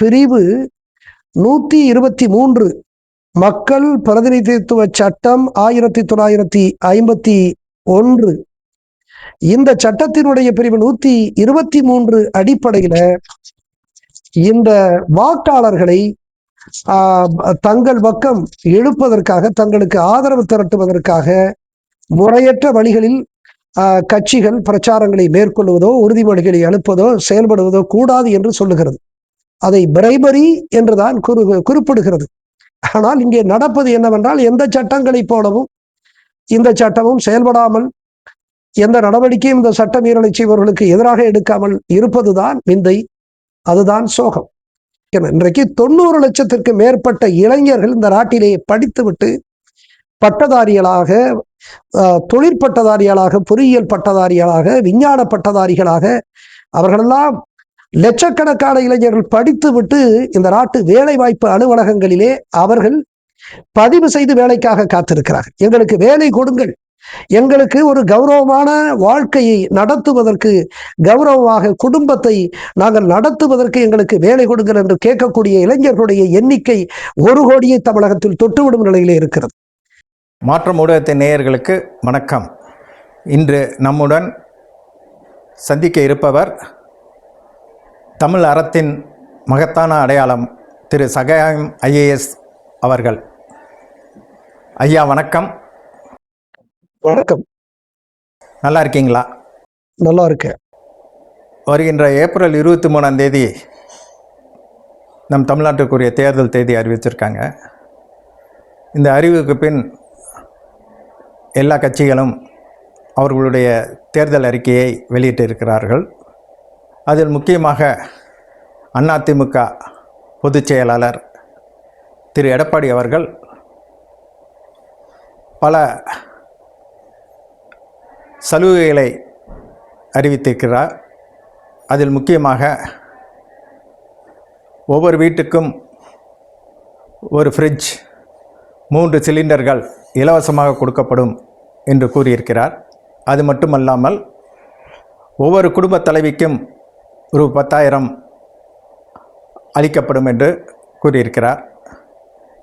பிரிவு 123 மக்கள் பிரதிநிதித்துவ சட்டம் 1951 இந்த சட்டத்தினுடைய பிரிவு 123 அடிப்படையில இந்த வாக்காளர்களை தங்கள் பக்கம் இழுப்பதற்காக, தங்களுக்கு ஆதரவு திரட்டுவதற்காக முறையற்ற வழிகளில் கட்சிகள் பிரச்சாரங்களை மேற்கொள்வதோ, உறுதிமொழிகளை அனுப்பதோ, செயல்படுவதோ கூடாது என்று சொல்லுகிறது. அதை பிரைபரி என்றுதான் குறிப்பிடுகிறது. ஆனால் இங்கே நடப்பது என்னவென்றால், எந்த சட்டங்களை போலவும் இந்த சட்டமும் செயல்படாமல், எந்த நடவடிக்கையும் இந்த சட்ட மீறலை செய்பவர்களுக்கு எதிராக எடுக்காமல் இருப்பதுதான் விந்தை, அதுதான் சோகம். இன்றைக்கு 90 லட்சத்திற்கு மேற்பட்ட இளைஞர்கள் இந்த நாட்டிலே படித்துவிட்டு பட்டதாரிகளாக, தொழிற்பட்டதாரிகளாக, பொறியியல் பட்டதாரிகளாக, விஞ்ஞான பட்டதாரிகளாக, அவர்களெல்லாம் லட்சக்கணக்கான இளைஞர்கள் படித்துவிட்டு இந்த நாட்டு வேலை வாய்ப்பு அலுவலகங்களிலே அவர்கள் பதிவு செய்து வேலைக்காக காத்திருக்கிறார்கள். எங்களுக்கு வேலை கொடுங்கள், எங்களுக்கு ஒரு கௌரவமான வாழ்க்கையை நடத்துவதற்கு, கௌரவமாக குடும்பத்தை நாங்கள் நடத்துவதற்கு எங்களுக்கு வேலை கொடுங்கள் என்று கேட்கக்கூடிய இளைஞர்களுடைய எண்ணிக்கை 1 கோடியை தமிழகத்தில் தொட்டுவிடும் நிலையிலே இருக்கிறது. மாற்றம் ஊடகத்தின் நேயர்களுக்கு வணக்கம். இன்று நம்முடன் சந்திக்க இருப்பவர் தமிழ் அறத்தின் மகத்தான அடையாளம் திரு சகாயம் IAS அவர்கள். ஐயா வணக்கம். வணக்கம். நல்லா இருக்கீங்களா? நல்லா இருக்கேன். வருகின்ற ஏப்ரல் 23ஆம் தேதி நம் தமிழ்நாட்டுக்குரிய தேர்தல் தேதி அறிவிச்சிருக்காங்க. இந்த அறிவுக்கு பின் எல்லா கட்சிகளும் அவர்களுடைய தேர்தல் அறிக்கையை வெளியிட்டிருக்கிறார்கள். அதில் முக்கியமாக அதிமுக பொதுச் செயலாளர் திரு எடப்பாடி அவர்கள் பல சலுகைகளை அறிவித்திருக்கிறார். அதில் முக்கியமாக ஒவ்வொரு வீட்டுக்கும் ஒரு ஃப்ரிட்ஜ், 3 சிலிண்டர்கள் இலவசமாக கொடுக்கப்படும் என்று கூறியிருக்கிறார். அது மட்டுமல்லாமல் ஒவ்வொரு குடும்ப தலைவிக்கும் ரூ. 10,000 அளிக்கப்படும் என்று கூறியிருக்கிறார்.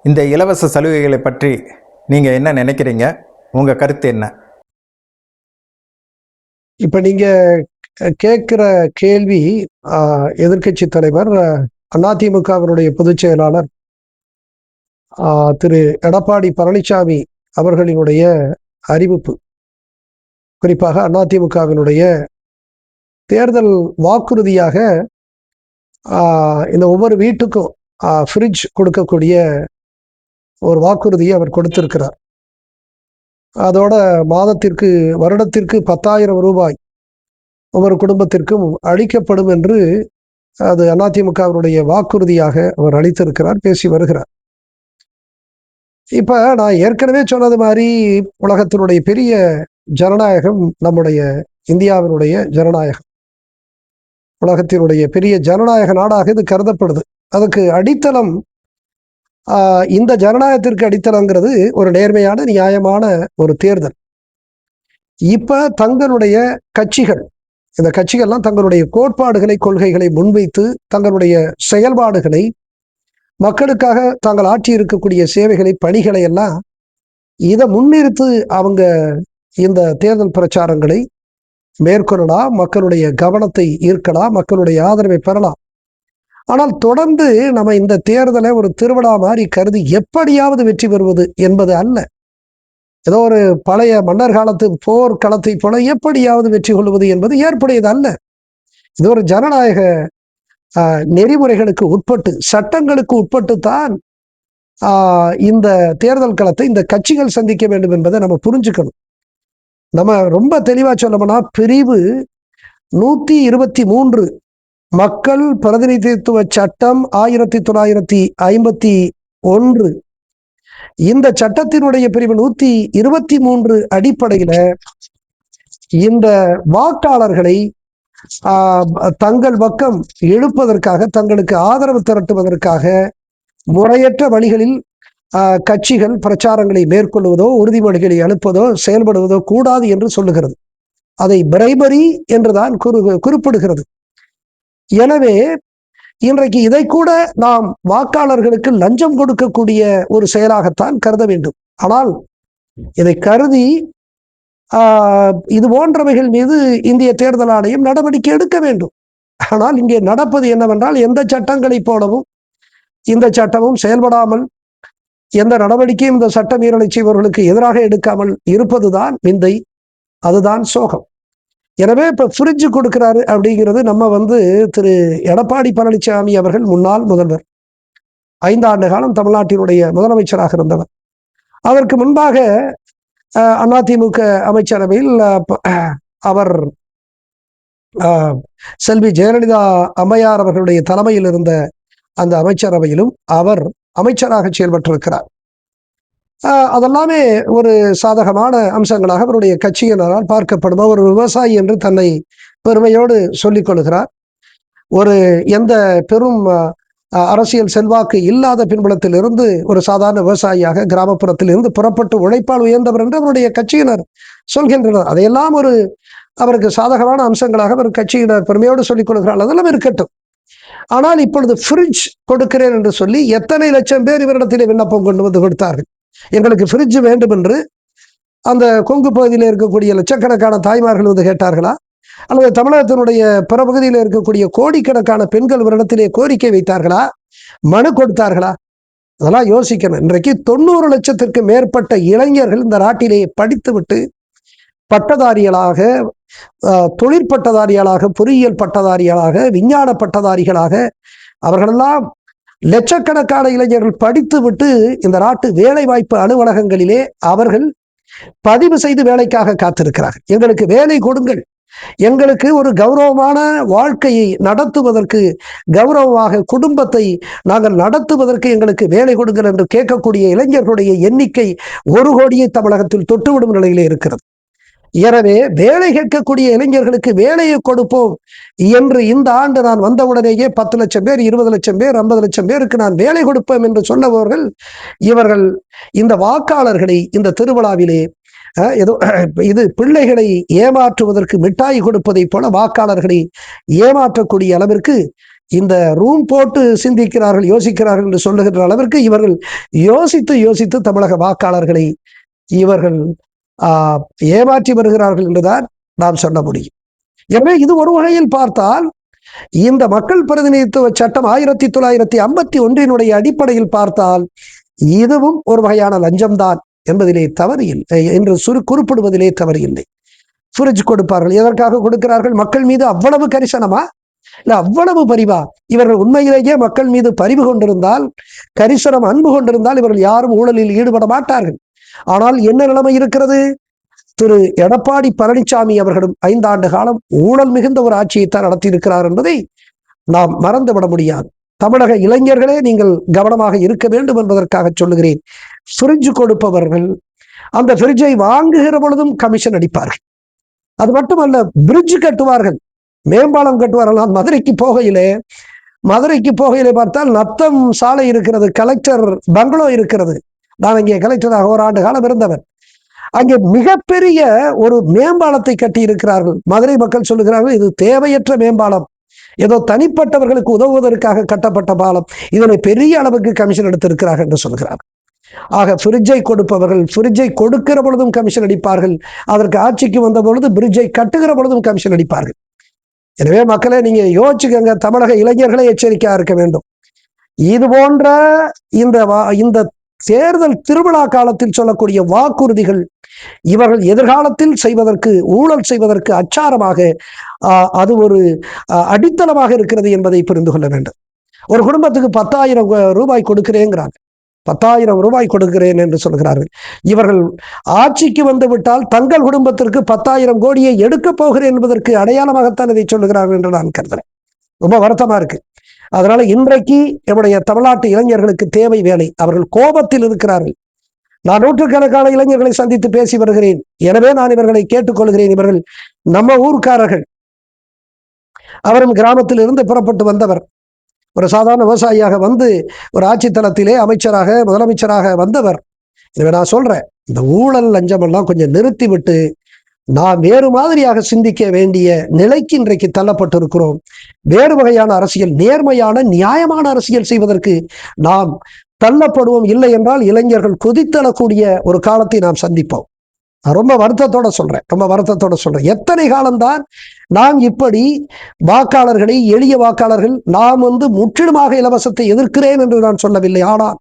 இந்த இலவச சலுகைகளை பற்றி நீங்கள் என்ன நினைக்கிறீங்க? உங்கள் கருத்து என்ன? இப்போ நீங்கள் கேட்குற கேள்வி எதிர்க்கட்சி தலைவர் அதிமுகவினுடைய பொதுச் செயலாளர் திரு எடப்பாடி பழனிசாமி அவர்களினுடைய அறிவிப்பு, குறிப்பாக அதிமுகவினுடைய தேர்தல் வாக்குறுதியாக இந்த ஒவ்வொரு வீட்டுக்கும் ஃப்ரிட்ஜ் கொடுக்கக்கூடிய ஒரு வாக்குறுதியை அவர் கொடுத்திருக்கிறார். அதோட மாதத்திற்கு, வருடத்திற்கு 10,000 ரூபாய் ஒவ்வொரு குடும்பத்திற்கும் அளிக்கப்படும் என்று அது அதிமுகவினுடைய வாக்குறுதியாக அவர் அளித்திருக்கிறார், பேசி வருகிறார். இப்ப நான் ஏற்கனவே சொன்னது மாதிரி உலகத்தினுடைய பெரிய ஜனநாயகம் நம்முடைய இந்தியாவினுடைய ஜனநாயகம். உலகத்தினுடைய பெரிய ஜனநாயக நாடாக இது கருதப்படுது. அதுக்கு அடித்தளம், இந்த ஜனநாயகத்திற்கு அடித்தளங்கிறது ஒரு நேர்மையான, நியாயமான ஒரு தேர்தல். இப்ப தங்களுடைய கட்சிகள், இந்த கட்சிகள்லாம் தங்களுடைய கோட்பாடுகளை, கொள்கைகளை முன்வைத்து தங்களுடைய செயல்பாடுகளை, மக்களுக்காக தாங்கள் ஆற்றி இருக்கக்கூடிய சேவைகளை, பணிகளை எல்லாம் இதை முன்னிறுத்து அவங்க இந்த தேர்தல் பிரச்சாரங்களை மேற்கொள்ளலாம், மக்களுடைய கவனத்தை ஈர்க்கலாம், மக்களுடைய ஆதரவை பெறலாம். ஆனால் தொடர்ந்து நம்ம இந்த தேர்தலை ஒரு திருவிழா மாதிரி கருதி எப்படியாவது வெற்றி பெறுவது என்பது அல்ல. ஏதோ ஒரு பழைய மன்னர் காலத்து போர் களத்தை போல எப்படியாவது வெற்றி கொள்வது என்பது ஏற்புடையது அல்ல. இது ஒரு ஜனநாயக நெறிமுறைகளுக்கு உட்பட்டு, சட்டங்களுக்கு உட்பட்டு தான் இந்த தேர்தல் களத்தை இந்த கட்சிகள் சந்திக்க வேண்டும் என்பதை நம்ம புரிஞ்சுக்கணும். நம்ம ரொம்ப தெளிவா சொல்லணும்னா, பிரிவு 123 மக்கள் பிரதிநிதித்துவ சட்டம் 1951 இந்த சட்டத்தினுடைய பிரிவு 123 அடிப்படையில இந்த வாக்காளர்களை தங்கள் பக்கம் இழுப்பதற்காக, தங்களுக்கு ஆதரவு திரட்டுவதற்காக முறையற்ற வழிகளில் கட்சிகள் பிரச்சாரங்களை மேற்கொள்வதோ, உறுதிமொழிகளை அனுப்பதோ, செயல்படுவதோ கூடாது என்று சொல்லுகிறது. அதை பிரைபரி என்றுதான் குறிப்பிடுகிறது. எனவே இன்றைக்கு இதை கூட நாம் வாக்காளர்களுக்கு லஞ்சம் கொடுக்கக்கூடிய ஒரு செயலாகத்தான் கருத வேண்டும். ஆனால் இதை கருதி இது போன்றவைகள் மீது இந்திய தேர்தல் ஆணையம் நடவடிக்கை எடுக்க வேண்டும். ஆனால் இங்கே நடப்பது என்னவென்றால், எந்த சட்டங்களை போலவும் இந்த சட்டமும் செயல்படாமல், எந்த நடவடிக்கையும் இந்த சட்ட மீறலை செய்பவர்களுக்கு எதிராக எடுக்காமல் இருப்பதுதான் விந்தை, அதுதான் சோகம். எனவே இப்ப ஃப்ரிட்ஜ் கொடுக்கிறாரு அப்படிங்கிறது, நம்ம திரு எடப்பாடி பழனிசாமி அவர்கள் முன்னாள் முதல்வர், 5 ஆண்டு காலம் தமிழ்நாட்டினுடைய முதலமைச்சராக இருந்தவர். அதற்கு முன்பாக அதிமுக அமைச்சரவையில் அவர் செல்வி ஜெயலலிதா அம்மையார் அவர்களுடைய தலைமையில் இருந்த அந்த அமைச்சரவையிலும் அவர் அமைச்சராக செயல்பட்டிருக்கிறார். அதெல்லாமே ஒரு சாதகமான அம்சங்களாக அவருடைய கட்சியினரால் பார்க்கப்படும். ஒரு விவசாயி என்று தன்னை பெருமையோடு சொல்லிக் கொள்கிறார். எந்த பெரும் அரசியல் செல்வாக்கு இல்லாத பின்புலத்திலிருந்து ஒரு சாதாரண விவசாயியாக கிராமப்புறத்தில் இருந்து புறப்பட்டு உழைப்பால் உயர்ந்தவர் என்று அவருடைய கட்சியினர் சொல்கின்றனர். அதையெல்லாம் அவருக்கு சாதகமான அம்சங்களாக அவர் கட்சியினர் பெருமையோடு சொல்லிக் கொள்கிறார். அதெல்லாம் இருக்கட்டும். ஆனால் இப்பொழுது ஃப்ரிட்ஜ் கொடுக்கிறேன் என்று சொல்லி எத்தனை லட்சம் பேர் இவரிடத்திலே விண்ணப்பம் கொண்டு வந்து கொடுத்தார்கள். எங்களுக்கு ஃப்ரிட்ஜ் வேண்டும் என்று அந்த கொங்கு பகுதியில் இருக்கக்கூடிய லட்சக்கணக்கான தாய்மார்கள் கேட்டார்களா? அல்லது தமிழகத்தினுடைய பிற பகுதியில் இருக்கக்கூடிய கோடிக்கணக்கான பெண்கள் இவரிடத்திலே கோரிக்கை வைத்தார்களா? மனு கொடுத்தார்களா? அதெல்லாம் யோசிக்கணும். இன்றைக்கு 90 லட்சத்திற்கு மேற்பட்ட இளைஞர்கள் இந்த நாட்டிலே படித்துவிட்டு பட்டதாரிகளாக, தொழிற்பட்டதாரிகளாக, பொறியியல் பட்டதாரிகளாக, விஞ்ஞான பட்டதாரிகளாக, அவர்களெல்லாம் லட்சக்கணக்கான இளைஞர்கள் படித்துவிட்டு இந்த நாட்டு வேலை வாய்ப்பு அலுவலகங்களிலே அவர்கள் பதிவு செய்து வேலைக்காக காத்திருக்கிறார்கள். எங்களுக்கு வேலை கொடுங்கள், எங்களுக்கு ஒரு கௌரவமான வாழ்க்கையை நடத்துவதற்கு, கௌரவமாக குடும்பத்தை நாங்கள் நடத்துவதற்கு எங்களுக்கு வேலை கொடுங்கள் என்று கேட்கக்கூடிய இளைஞர்களுடைய எண்ணிக்கை 1 கோடியை தமிழகத்தில் தொட்டுவிடும் நிலையிலே இருக்கிறது. எனவே வேலை கேட்கக்கூடிய இளைஞர்களுக்கு வேலையை கொடுப்போம் என்று இந்த ஆண்டு நான் வந்தவுடனேயே 10 லட்சம் பேர், 20 லட்சம் பேர், 50 லட்சம் பேருக்கு நான் வேலை கொடுப்போம் என்று சொன்னவர்கள் இவர்கள் இந்த வாக்காளர்களை இந்த திருவிழாவிலே ஏதோ இது பிள்ளைகளை ஏமாற்றுவதற்கு மிட்டாய் கொடுப்பதை போல வாக்காளர்களை ஏமாற்றக்கூடிய அளவிற்கு இந்த ரூம் போட்டு சிந்திக்கிறார்கள், யோசிக்கிறார்கள் என்று சொல்லுகின்ற அளவிற்கு இவர்கள் யோசித்து தமிழக வாக்காளர்களை இவர்கள் ஏமாற்றி வருகிறார்கள் என்றுதான் நாம் சொல்ல முடியும். எனவே இது ஒரு வகையில் பார்த்தால் இந்த மக்கள் பிரதிநிதித்துவ சட்டம் 1951 அடிப்படையில் பார்த்தால் இதுவும் ஒரு வகையான லஞ்சம்தான் என்பதிலே தவறு இல்லை என்று குறிப்பிடுவதிலே தவறு இல்லை. ஃப்ரிட்ஜ் கொடுப்பார்கள். எதற்காக கொடுக்கிறார்கள்? மக்கள் மீது அவ்வளவு கரிசனமா, இல்ல அவ்வளவு பரிவா? இவர்கள் உண்மையிலேயே மக்கள் மீது பரிவு கொண்டிருந்தால், கரிசனம், அன்பு கொண்டிருந்தால் இவர்கள் யாரும் ஊழலில் ஈடுபட மாட்டார்கள். ஆனால் என்ன நிலைமை இருக்கிறது? திரு எடப்பாடி பழனிசாமி அவர்களும் 5 ஆண்டு காலம் ஊழல் மிகுந்த ஒரு ஆட்சியைத்தான் நடத்தியிருக்கிறார் என்பதை நாம் மறந்துவிட முடியாது. தமிழக இளைஞர்களே நீங்கள் கவனமாக இருக்க வேண்டும் என்பதற்காக சொல்லுகிறேன். ஃப்ரிட்ஜ் கொடுப்பவர்கள் அந்த ஃப்ரிட்ஜை வாங்குகிற பொழுதும் கமிஷன் அடிப்பார்கள். அது மட்டுமல்ல, பிரிட்ஜ் கட்டுவார்கள், மேம்பாலம் கட்டுவார்கள். நான் மதுரைக்கு போகையிலே பார்த்தால் நத்தம் சாலை இருக்கிறது, கலெக்டர் பங்களோ இருக்கிறது. நான் இங்கே கலெக்டராக 1 ஆண்டு காலம் இருந்தவர். அங்கே மிகப்பெரிய ஒரு மேம்பாலத்தை கட்டி இருக்கிறார்கள். மதுரை மக்கள் சொல்லுகிறார்கள், இது தேவையற்ற மேம்பாலம், ஏதோ தனிப்பட்டவர்களுக்கு உதவுவதற்காக கட்டப்பட்ட பாலம், இதனை பெரிய அளவுக்கு கமிஷன் எடுத்திருக்கிறார்கள் என்று சொல்கிறார்கள். ஆக ஃப்ரிட்ஜை கொடுப்பவர்கள் ஃப்ரிட்ஜை கொடுக்கிற பொழுதும் கமிஷன் அடிப்பார்கள், அதற்கு ஆட்சிக்கு வந்த பொழுது பிரிட்ஜை கட்டுகிற பொழுதும் கமிஷன் அடிப்பார்கள். எனவே மக்களே, நீங்க யோசிச்சுக்கங்க. தமிழக இளைஞர்களே எச்சரிக்கையா இருக்க வேண்டும். இது போன்ற இந்த தேர்தல் திருவிழா காலத்தில் சொல்லக்கூடிய வாக்குறுதிகள் இவர்கள் எதிர்காலத்தில் செய்வதற்கு, ஊழல் செய்வதற்கு அச்சாரமாக அது ஒரு அடித்தளமாக இருக்கிறது என்பதை புரிந்து கொள்ள வேண்டும். ஒரு குடும்பத்துக்கு 10,000 ரூபாய் கொடுக்கிறேங்கிறாங்க, 10,000 ரூபாய் கொடுக்கிறேன் என்று சொல்கிறார்கள். இவர்கள் ஆட்சிக்கு வந்து விட்டால் தங்கள் குடும்பத்திற்கு 10,000 கோடியை எடுக்க போகிறேன் என்பதற்கு அடையாளமாகத்தான் இதை சொல்லுகிறார்கள் என்று நான் கருதுறேன். ரொம்ப வருத்தமா இருக்கு. அதனால இன்றைக்கு நம்முடைய தமிழ்நாட்டு இளைஞர்களுக்கு தேவை வேலை. அவர்கள் கோபத்தில் இருக்கிறார்கள். நான் நூற்றுக்கணக்கான இளைஞர்களை சந்தித்து பேசி வருகிறேன். எனவே நான் இவர்களை கேட்டுக்கொள்கிறேன். இவர்கள் நம்ம ஊர்க்காரர்கள். அவரும் கிராமத்தில் இருந்து புறப்பட்டு வந்தவர், ஒரு சாதாரண விவசாயியாக வந்து ஒரு ஆட்சி தளத்திலே அமைச்சராக, முதலமைச்சராக வந்தவர். எனவே நான் சொல்றேன், இந்த ஊழல் லஞ்சம் எல்லாம் கொஞ்சம் நிறுத்தி விட்டு நாம் வேறு மாதிரியாக சிந்திக்க வேண்டிய நிலைக்கு இன்றைக்கு தள்ளப்பட்டிருக்கிறோம். வேறு வகையான அரசியல், நேர்மையான நியாயமான அரசியல் செய்வதற்கு நாம் தள்ளப்படுவோம். இல்லை என்றால் இளைஞர்கள் கொதித்தளக்கூடிய ஒரு காலத்தை நாம் சந்திப்போம். ரொம்ப வருத்தத்தோட சொல்றேன். எத்தனை காலம்தான் நாம் இப்படி வாக்காளர்களை, எளிய வாக்காளர்கள், நாம் முற்றிலுமாக இலவசத்தை எதிர்க்கிறேன் என்று நான் சொல்லவில்லை. ஆனால்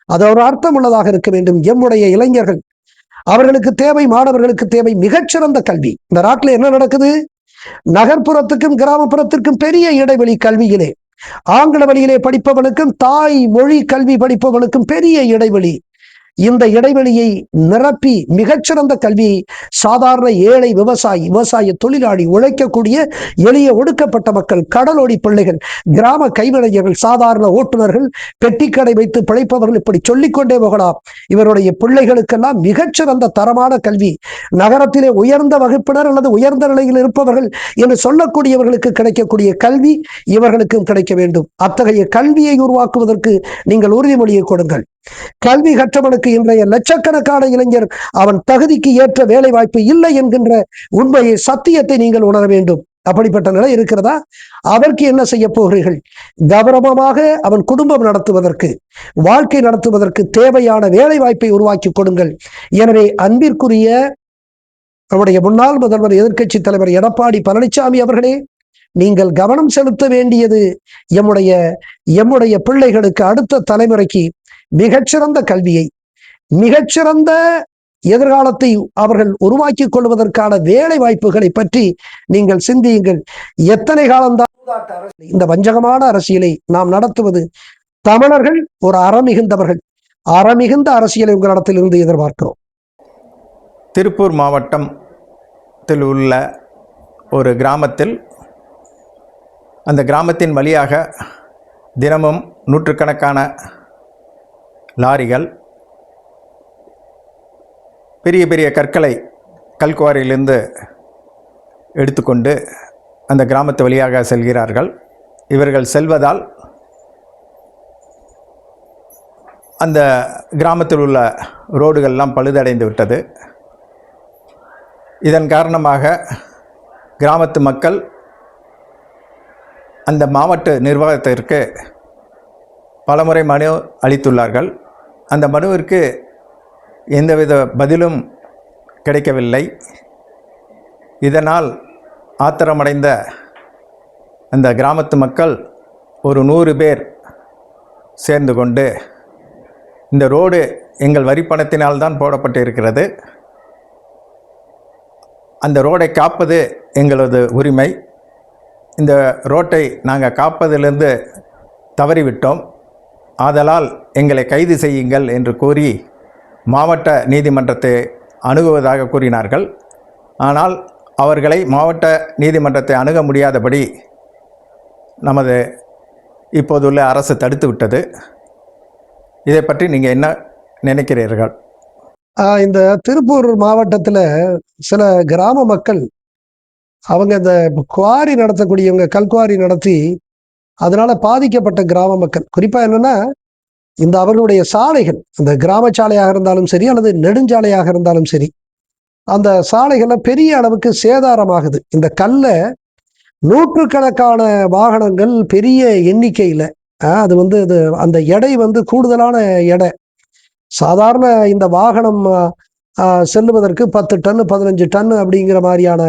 அது ஒரு அர்த்தம் உள்ளதாக இருக்க வேண்டும். எம்முடைய இளைஞர்கள், அவர்களுக்கு தேவை, மாணவர்களுக்கு தேவை மிகச்சிறந்த கல்வி. இந்த நாட்டில் என்ன நடக்குது? நகர்ப்புறத்துக்கும் கிராமப்புறத்திற்கும் பெரிய இடைவெளி கல்வியிலே. ஆங்கில வழியிலே படிப்பவனுக்கும் தாய் மொழி கல்வி படிப்பவனுக்கும் பெரிய இடைவெளி. இந்த இடைவெளியை நிரப்பி மிகச்சிறந்த கல்வியை சாதாரண ஏழை விவசாய தொழிலாளி, உழைக்கக்கூடிய எளிய ஒடுக்கப்பட்ட மக்கள், கடலோடி பிள்ளைகள், கிராம கைவினைஞர்கள், சாதாரண ஓட்டுநர்கள், பெட்டிக்கடை வைத்து பிழைப்பவர்கள், இப்படி சொல்லிக்கொண்டே போகலாம். இவருடைய பிள்ளைகளுக்கெல்லாம் மிகச்சிறந்த தரமான கல்வி, நகரத்திலே உயர்ந்த வகுப்பினர் அல்லது உயர்ந்த நிலையில் இருப்பவர்கள் என்று சொல்லக்கூடியவர்களுக்கு கிடைக்கக்கூடிய கல்வி இவர்களுக்கும் கிடைக்க வேண்டும். அத்தகைய கல்வியை உருவாக்குவதற்கு நீங்கள் உறுதிமொழியை கொடுங்கள். கல்வி கற்றவனுக்கு இன்றைய லட்சக்கணக்கான இளைஞர் அவன் தகுதிக்கு ஏற்ற வேலை வாய்ப்பு இல்லை என்கின்ற உண்மையை, சத்தியத்தை நீங்கள் உணர வேண்டும். அப்படிப்பட்ட நிலை இருக்கிறதா? அதற்கு என்ன செய்ய போகிறீர்கள்? கௌரவமாக அவன் குடும்பம் நடத்துவதற்கு, வாழ்க்கை நடத்துவதற்கு தேவையான வேலை வாய்ப்பை உருவாக்கி கொடுங்கள். எனவே அன்பிற்குரிய நம்முடைய முன்னாள் முதல்வர், எதிர்க்கட்சி தலைவர் எடப்பாடி பழனிசாமி அவர்களே, நீங்கள் கவனம் செலுத்த வேண்டியது எம்முடைய பிள்ளைகளுக்கு, அடுத்த தலைமுறைக்கு மிகச்சிறந்த கல்வியை, மிகச்சிறந்த எதிர்காலத்தை அவர்கள் உருவாக்கி கொள்வதற்கான வேலை வாய்ப்புகளை பற்றி நீங்கள் சிந்தியுங்கள். எத்தனை காலம்தான் இந்த வஞ்சகமான அரசியலை நாம் நடத்துவது? தமிழர்கள் ஒரு அறமிகுந்தவர்கள். அறமிகுந்த அரசியலை உங்களிடத்தில் இருந்து எதிர்பார்க்கிறோம். திருப்பூர் மாவட்டத்தில் உள்ள ஒரு கிராமத்தில், அந்த கிராமத்தின் வழியாக தினமும் நூற்றுக்கணக்கான லாரிகள் பெரிய பெரிய கற்களை கல்குவாரியிலிருந்து எடுத்துக்கொண்டு அந்த கிராமத்து வழியாக செல்கிறார்கள். இவர்கள் செல்வதால் அந்த கிராமத்தில் உள்ள ரோடுகள்லாம் பழுதடைந்து விட்டது. இதன் காரணமாக கிராமத்து மக்கள் அந்த மாவட்ட நிர்வாகத்திற்கு பலமுறை மனு அளித்துள்ளார்கள். அந்த மனுவிற்கு எந்தவித பதிலும் கிடைக்கவில்லை. இதனால் ஆத்திரமடைந்த அந்த கிராமத்து மக்கள் ஒரு 100 பேர் சேர்ந்து கொண்டு, இந்த ரோடு எங்கள் வரிப்பணத்தினால்தான் போடப்பட்டு இருக்கிறது, அந்த ரோடை காப்பது எங்களது உரிமை, இந்த ரோட்டை நாங்கள் காப்பதிலிருந்து தவறிவிட்டோம், ஆதலால் எங்களை கைது செய்யுங்கள் என்று கூறி மாவட்ட நீதிமன்றத்தை அணுகுவதாக கூறினார்கள். ஆனால் அவர்களை மாவட்ட நீதிமன்றத்தை அணுக முடியாதபடி நமது இப்போதுள்ள அரசு தடுத்து விட்டது. இதை பற்றி நீங்கள் என்ன நினைக்கிறீர்கள்? இந்த திருப்பூர் மாவட்டத்தில் சில கிராம மக்கள், அவங்க இந்த குவாரி நடத்தக்கூடியவங்க, கல்குவாரி நடத்தி அதனால பாதிக்கப்பட்ட கிராம மக்கள், குறிப்பா என்னன்னா, இந்த அவர்களுடைய சாலைகள், அந்த கிராம சாலையாக இருந்தாலும் சரி அல்லது நெடுஞ்சாலையாக இருந்தாலும் சரி, அந்த சாலைகள்ல பெரிய அளவுக்கு சேதாரமாகுது. இந்த கல்லை நூற்றுக்கணக்கான வாகனங்கள் பெரிய எண்ணிக்கையில், அது அது அந்த எடை கூடுதலான எடை. சாதாரண இந்த வாகனம் செல்லுவதற்கு 10 டன் 15 டன் அப்படிங்கிற மாதிரியான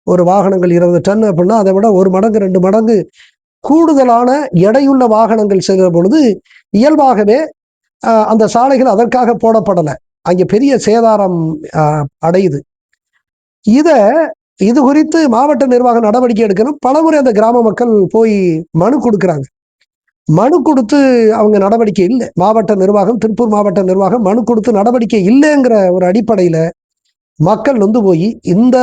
ஒரு வாகனங்கள் 20 டன் அப்படின்னா, அதை விட 1 மடங்கு 2 மடங்கு கூடுதலான எடையுள்ள வாகனங்கள் செல்கிற பொழுது இயல்பாகவே அந்த சாலைகள் அதற்காக போடப்படலை, அங்கே பெரிய சேதாரம் அடையுது. இது குறித்து மாவட்ட நிர்வாகம் நடவடிக்கை எடுக்கணும். பலமுறை அந்த கிராம மக்கள் போய் மனு கொடுக்குறாங்க. மனு கொடுத்து அவங்க நடவடிக்கை இல்லை. மாவட்ட நிர்வாகம், திருப்பூர் மாவட்ட நிர்வாகம் மனு கொடுத்து நடவடிக்கை இல்லைங்கிற ஒரு அடிப்படையில மக்கள் போய் இந்த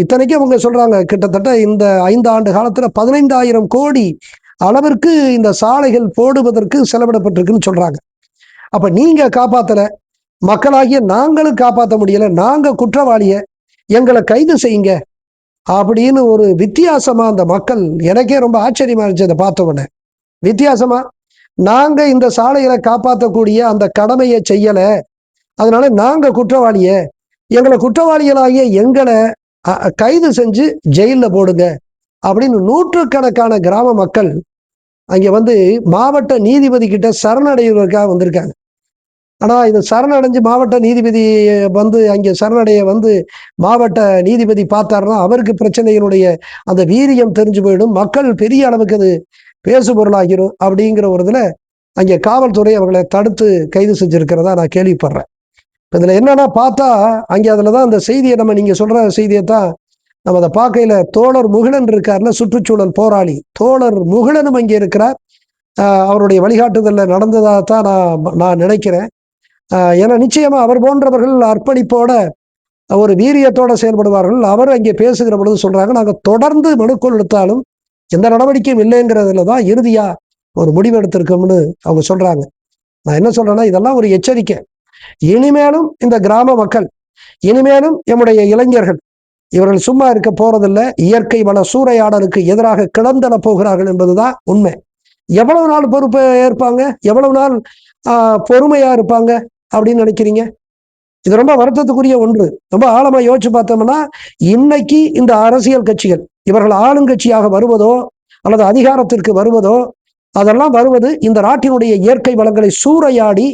இத்தனைக்கும் அவங்க சொல்றாங்க, கிட்டத்தட்ட இந்த 5 ஆண்டு காலத்துல 15,000 கோடி அளவிற்கு இந்த சாலைகள் போடுவதற்கு செலவிடப்பட்டிருக்குன்னு சொல்றாங்க. அப்ப நீங்க காப்பாத்தல, மக்களாகிய நாங்களும் காப்பாற்ற முடியல, நாங்க குற்றவாளிய, எங்களை கைது செய்யுங்க அப்படின்னு ஒரு வித்தியாசமா அந்த மக்கள், எனக்கே ரொம்ப ஆச்சரியமா இருந்துச்சு அதை பார்த்த உடனே. வித்தியாசமா, நாங்க இந்த சாலைகளை காப்பாற்றக்கூடிய அந்த கடமையை செய்யல, அதனால நாங்க குற்றவாளிய, எங்களை குற்றவாளிகளாகிய எங்களை கைது செஞ்சு ஜெயிலில் போடுங்க அப்படின்னு நூற்றுக்கணக்கான கிராம மக்கள் அங்கே வந்து மாவட்ட நீதிபதி கிட்ட சரணடைவதற்காக வந்திருக்காங்க. ஆனால் இது சரணடைஞ்சு மாவட்ட நீதிபதி வந்து அங்கே சரணடைய வந்து மாவட்ட நீதிபதி பார்த்தாருன்னா அவருக்கு பிரச்சனைகளுடைய அந்த வீரியம் தெரிஞ்சு போயிடும், மக்கள் பெரிய அளவுக்கு அது பேசு பொருளாகிடும் அப்படிங்கிற ஒரு இதில் அங்கே காவல்துறை அவர்களை தடுத்து கைது செஞ்சிருக்கிறதா நான் கேள்விப்படுறேன். இதில் என்னன்னா பார்த்தா அங்கே அதில் தான் அந்த செய்தியை நீங்கள் சொல்கிற செய்தியை தான் நம்ம அதை பார்க்கையில தோழர் முகிலன் இருக்கார்ல, சுற்றுச்சூழல் போராளி தோழர் முகிலனும் அங்கே இருக்கிறார். அவருடைய வழிகாட்டுதலில் நடந்ததாக தான் நான் நினைக்கிறேன். ஏன்னா நிச்சயமா அவர் போன்றவர்கள் அர்ப்பணிப்போட ஒரு வீரியத்தோட செயல்படுவார்கள். அவர் அங்கே பேசுகிற பொழுது சொல்றாங்க, நாங்கள் தொடர்ந்து மனுக்கள் எடுத்தாலும் எந்த நடவடிக்கையும் இல்லைங்கிறதுல தான் இறுதியா ஒரு முடிவு எடுத்திருக்கோம்னு அவங்க சொல்றாங்க. நான் என்ன சொல்றேன்னா, இதெல்லாம் ஒரு எச்சரிக்கை. இனிமேலும் இந்த கிராம மக்கள், இனிமேலும் நம்முடைய இளைஞர்கள் இவர்கள் சும்மா இருக்க போறதில்லை. இயற்கை வள சூறையாடலுக்கு எதிராக கிளந்தெழ போகிறார்கள் என்பதுதான் உண்மை. எவ்வளவு நாள் பொறுப்பை ஏற்பாங்க, எவ்வளவு நாள் பொறுமையா இருப்பாங்க அப்படின்னு நினைக்கிறீங்க? இது ரொம்ப வருத்தத்துக்குரிய ஒன்று. ரொம்ப ஆழமா யோசிச்சு பார்த்தோம்னா, இன்னைக்கு இந்த அரசியல் கட்சிகள் இவர்கள் ஆளுங்கட்சியாக வருவதோ அல்லது அதிகாரத்திற்கு வருவதோ அதெல்லாம் வருவது இந்த நாட்டினுடைய இயற்கை வளங்களை சூறையாடி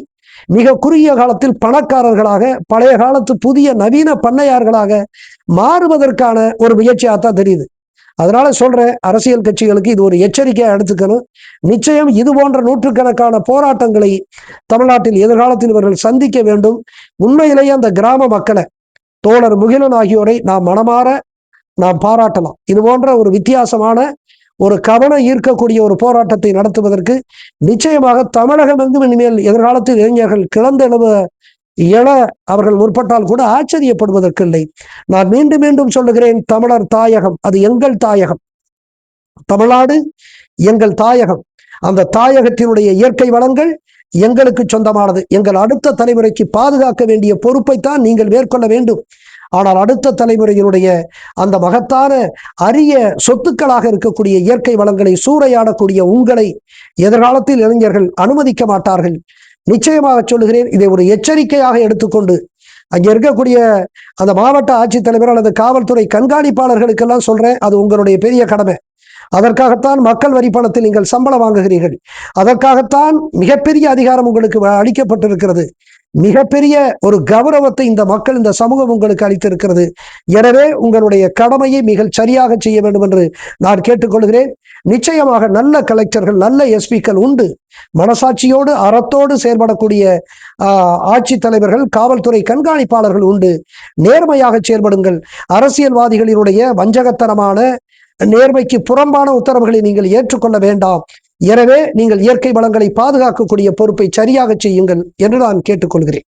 மிக குறுகிய காலத்தில் பணக்காரர்களாக, பழைய காலத்து புதிய நவீன பண்ணையார்களாக மாறுவதற்கான ஒரு முயற்சியாகத்தான் தெரியுது. அதனால சொல்றேன், அரசியல் கட்சிகளுக்கு இது ஒரு எச்சரிக்கையா எடுத்துக்கணும். நிச்சயம் இது போன்ற நூற்றுக்கணக்கான போராட்டங்களை தமிழ்நாட்டில் எதிர்காலத்தில் இவர்கள் சந்திக்க வேண்டும். உண்மையிலேயே அந்த கிராம மக்களை, தோழர் முகிலன் ஆகியோரை நாம் மனமாற நாம் பாராட்டலாம். இது போன்ற ஒரு வித்தியாசமான ஒரு கவனம் ஈர்க்கக்கூடிய ஒரு போராட்டத்தை நடத்துவதற்கு நிச்சயமாக தமிழகம் எங்கும் இனிமேல் எதிர்காலத்தில் இளைஞர்கள் கிளந்தெழுவ என அவர்கள் முற்பட்டால் கூட ஆச்சரியப்படுவதற்கு இல்லை. நான் மீண்டும் மீண்டும் சொல்லுகிறேன், தமிழர் தாயகம் அது எங்கள் தாயகம். தமிழ்நாடு எங்கள் தாயகம். அந்த தாயகத்தினுடைய இயற்கை வளங்கள் எங்களுக்கு சொந்தமானது. எங்கள் அடுத்த தலைமுறைக்கு பாதுகாக்க வேண்டிய பொறுப்பைத்தான் நீங்கள் மேற்கொள்ள வேண்டும். ஆனால் அடுத்த தலைமுறையினுடைய அந்த மகத்தான அரிய சொத்துக்களாக இருக்கக்கூடிய இயற்கை வளங்களை சூறையாடக்கூடிய உங்களை எதிர்காலத்தில் இளைஞர்கள் அனுமதிக்க மாட்டார்கள். நிச்சயமாக சொல்லுகிறேன், இதை ஒரு எச்சரிக்கையாக எடுத்துக்கொண்டு அங்கே இருக்கக்கூடிய அந்த மாவட்ட ஆட்சித்தலைவர் அல்லது காவல்துறை கண்காணிப்பாளர்களுக்கெல்லாம் சொல்றேன், அது உங்களுடைய பெரிய கடமை. அதற்காகத்தான் மக்கள் வரி பணத்தில் நீங்கள் சம்பளம் வாங்குகிறீர்கள். அதற்காகத்தான் மிகப்பெரிய அதிகாரம் உங்களுக்கு அளிக்கப்பட்டிருக்கிறது. மிகப்பெரிய ஒரு கௌரவத்தை இந்த மக்கள், இந்த சமூகம் உங்களுக்கு அளித்திருக்கிறது. எனவே உங்களுடைய கடமையை மிக சரியாக செய்ய வேண்டும் என்று நான் கேட்டுக்கொள்கிறேன். நிச்சயமாக நல்ல கலெக்டர்கள், நல்ல எஸ்பிக்கள் உண்டு. மனசாட்சியோடு அறத்தோடு செயல்படக்கூடிய ஆட்சி தலைவர்கள், காவல்துறை கண்காணிப்பாளர்கள் உண்டு. நேர்மையாக செயல்படுங்கள். அரசியல்வாதிகளினுடைய வஞ்சகத்தனமான, நேர்மைக்கு புறம்பான உத்தரவுகளை நீங்கள் ஏற்றுக்கொள்ள வேண்டாம். எனவே நீங்கள் இயற்கை வளங்களை பாதுகாக்கக்கூடிய பொறுப்பை சரியாக செய்யுங்கள் என்று நான் கேட்டுக்கொள்கிறேன்.